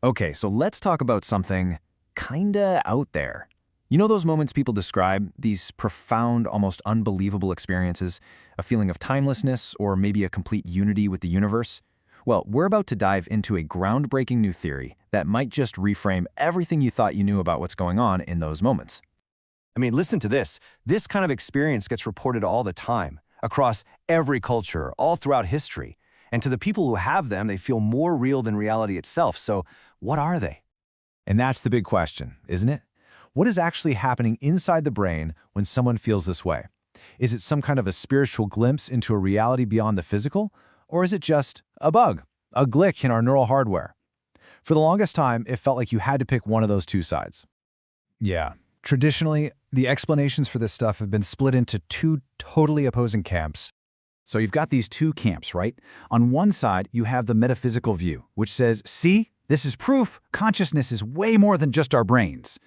Okay, so let's talk about something kinda out there. You know those moments people describe, these profound, almost unbelievable experiences, a feeling of timelessness, or maybe a complete unity with the universe? Well, we're about to dive into a groundbreaking new theory that might just reframe everything you thought you knew about what's going on in those moments. I mean, listen to this. This kind of experience gets reported all the time, across every culture, all throughout history. And to the people who have them, they feel more real than reality itself. So, what are they? And that's the big question, isn't it? What is actually happening inside the brain when someone feels this way? Is it some kind of a spiritual glimpse into a reality beyond the physical? Or is it just a bug, a glitch in our neural hardware? For the longest time, it felt like you had to pick one of those two sides. Yeah. Traditionally, the explanations for this stuff have been split into two totally opposing camps. So you've got these two camps, right? On one side, you have the metaphysical view, which says, see, this is proof consciousness is way more than just our brains.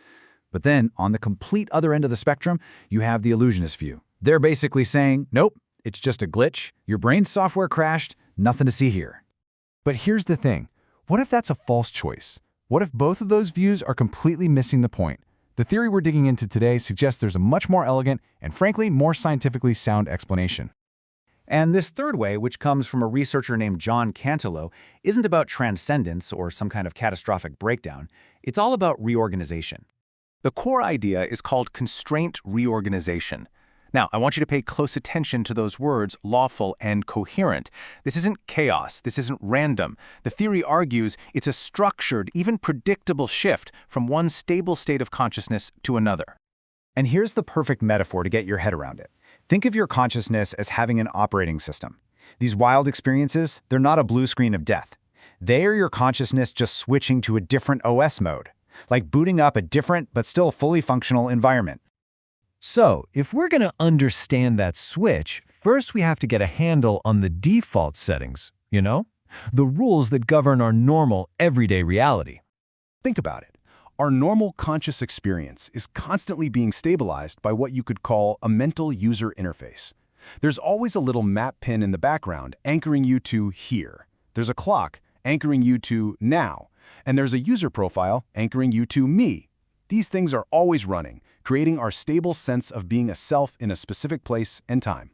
But then, on the complete other end of the spectrum, you have the illusionist view. They're basically saying, nope, it's just a glitch, your brain's software crashed, nothing to see here. But here's the thing. What if that's a false choice? What if both of those views are completely missing the point? The theory we're digging into today suggests there's a much more elegant and, frankly, more scientifically sound explanation. And this third way, which comes from a researcher named John Cantillo, isn't about transcendence or some kind of catastrophic breakdown. It's all about reorganization. The core idea is called constraint reorganization. Now, I want you to pay close attention to those words, lawful and coherent. This isn't chaos. This isn't random. The theory argues it's a structured, even predictable shift from one stable state of consciousness to another. And here's the perfect metaphor to get your head around it. Think of your consciousness as having an operating system. These wild experiences, they're not a blue screen of death. They are your consciousness just switching to a different OS mode, like booting up a different but still fully functional environment. So, if we're going to understand that switch, first we have to get a handle on the default settings, you know? The rules that govern our normal, everyday reality. Think about it. Our normal conscious experience is constantly being stabilized by what you could call a mental user interface. There's always a little map pin in the background anchoring you to here. There's a clock anchoring you to now. And there's a user profile anchoring you to me. These things are always running, creating our stable sense of being a self in a specific place and time.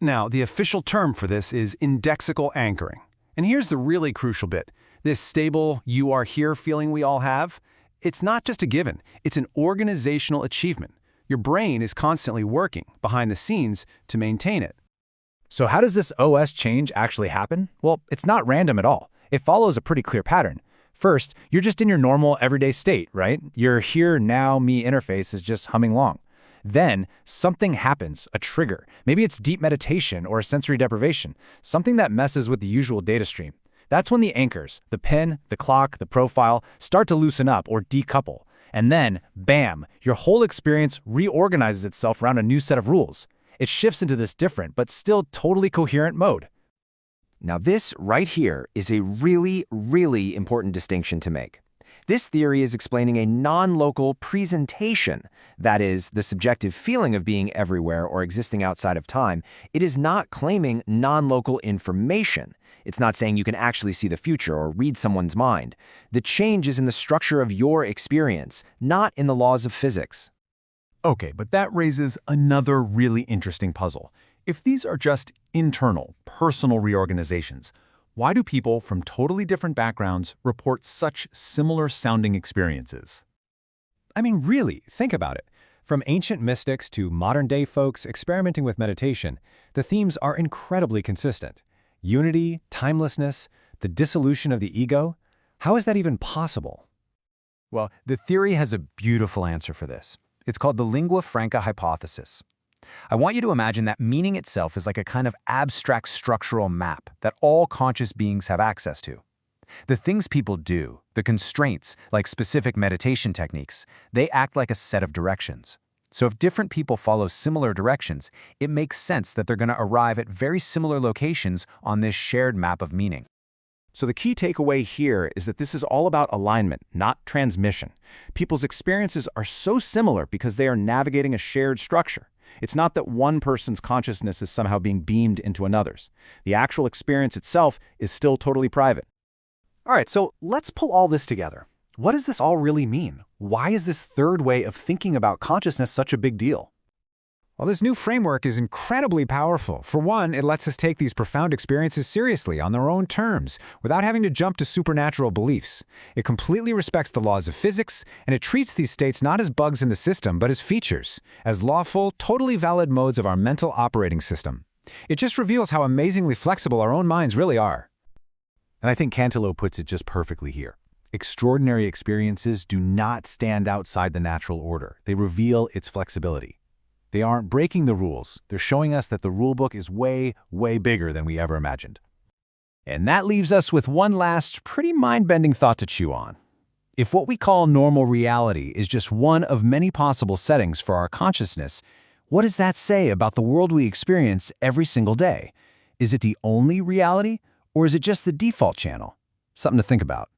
Now, the official term for this is indexical anchoring. And here's the really crucial bit. This stable, you are here feeling we all have, it's not just a given, it's an organizational achievement. Your brain is constantly working behind the scenes to maintain it. So how does this OS change actually happen? Well, it's not random at all. It follows a pretty clear pattern. First, you're just in your normal everyday state, right? Your here, now, me interface is just humming along. Then, something happens, a trigger. Maybe it's deep meditation or sensory deprivation, something that messes with the usual data stream. That's when the anchors, the pen, the clock, the profile, start to loosen up or decouple. And then, bam, your whole experience reorganizes itself around a new set of rules. It shifts into this different, but still totally coherent mode. Now this right here is a really, really important distinction to make. This theory is explaining a non-local presentation, that is, the subjective feeling of being everywhere or existing outside of time. It is not claiming non-local information. It's not saying you can actually see the future or read someone's mind. The change is in the structure of your experience, not in the laws of physics. Okay, but that raises another really interesting puzzle. If these are just internal, personal reorganizations, why do people from totally different backgrounds report such similar-sounding experiences? I mean, really, think about it. From ancient mystics to modern-day folks experimenting with meditation, the themes are incredibly consistent. Unity, timelessness, the dissolution of the ego. How is that even possible? Well, the theory has a beautiful answer for this. It's called the lingua franca hypothesis. I want you to imagine that meaning itself is like a kind of abstract structural map that all conscious beings have access to. The things people do, the constraints, like specific meditation techniques, they act like a set of directions. So if different people follow similar directions, it makes sense that they're going to arrive at very similar locations on this shared map of meaning. So the key takeaway here is that this is all about alignment, not transmission. People's experiences are so similar because they are navigating a shared structure. It's not that one person's consciousness is somehow being beamed into another's. The actual experience itself is still totally private. All right, so let's pull all this together. What does this all really mean? Why is this third way of thinking about consciousness such a big deal? Well, this new framework is incredibly powerful. For one, it lets us take these profound experiences seriously on their own terms, without having to jump to supernatural beliefs. It completely respects the laws of physics, and it treats these states not as bugs in the system, but as features, as lawful, totally valid modes of our mental operating system. It just reveals how amazingly flexible our own minds really are. And I think Cantillot puts it just perfectly here. Extraordinary experiences do not stand outside the natural order. They reveal its flexibility. They aren't breaking the rules. They're showing us that the rulebook is way, way bigger than we ever imagined. And that leaves us with one last, pretty mind-bending thought to chew on. If what we call normal reality is just one of many possible settings for our consciousness, what does that say about the world we experience every single day? Is it the only reality, or is it just the default channel? Something to think about.